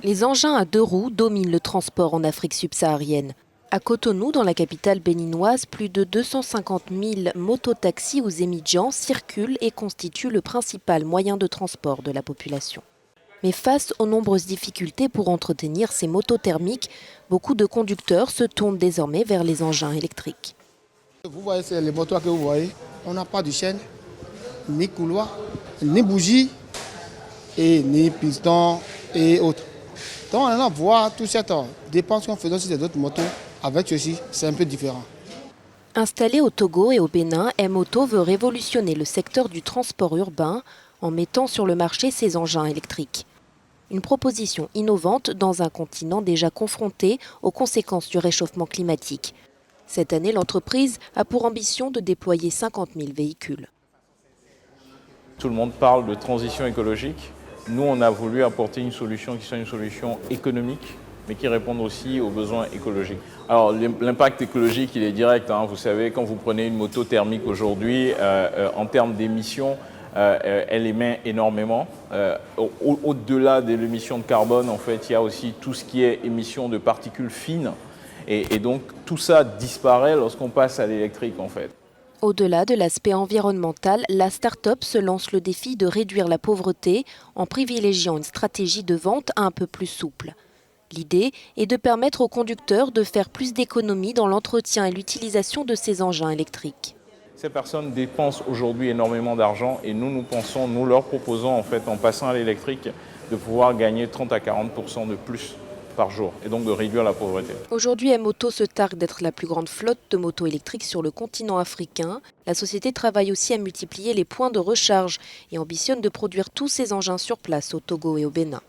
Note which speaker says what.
Speaker 1: Les engins à deux roues dominent le transport en Afrique subsaharienne. À Cotonou, dans la capitale béninoise, plus de 250 000 mototaxis ou Zémidjan circulent et constituent le principal moyen de transport de la population. Mais face aux nombreuses difficultés pour entretenir ces motos thermiques, beaucoup de conducteurs se tournent désormais vers les engins électriques.
Speaker 2: Vous voyez, c'est les motos que vous voyez. On n'a pas de chaîne, ni couloir, ni bougie, et ni piston et autres. Donc on a voir toute cette dépense qu'on faisait sur les autres motos. Avec ceci, c'est un peu différent.
Speaker 1: Installé au Togo et au Bénin, M-Auto veut révolutionner le secteur du transport urbain en mettant sur le marché ses engins électriques. Une proposition innovante dans un continent déjà confronté aux conséquences du réchauffement climatique. Cette année, l'entreprise a pour ambition de déployer 50 000 véhicules.
Speaker 3: Tout le monde parle de transition écologique. Nous, on a voulu apporter une solution qui soit une solution économique, mais qui répondent aussi aux besoins écologiques. Alors l'impact écologique, il est direct. Vous savez, quand vous prenez une moto thermique aujourd'hui, en termes d'émissions, elle émet énormément. Au-delà de l'émission de carbone, en fait, il y a aussi tout ce qui est émission de particules fines. Et donc tout ça disparaît lorsqu'on passe à l'électrique, en fait.
Speaker 1: Au-delà de l'aspect environnemental, la start-up se lance le défi de réduire la pauvreté en privilégiant une stratégie de vente un peu plus souple. L'idée est de permettre aux conducteurs de faire plus d'économies dans l'entretien et l'utilisation de ces engins électriques.
Speaker 3: Ces personnes dépensent aujourd'hui énormément d'argent et nous leur proposons en fait, en passant à l'électrique, de pouvoir gagner 30 à 40% de plus par jour et donc de réduire la pauvreté.
Speaker 1: Aujourd'hui, M-Auto se targue d'être la plus grande flotte de motos électriques sur le continent africain. La société travaille aussi à multiplier les points de recharge et ambitionne de produire tous ces engins sur place au Togo et au Bénin.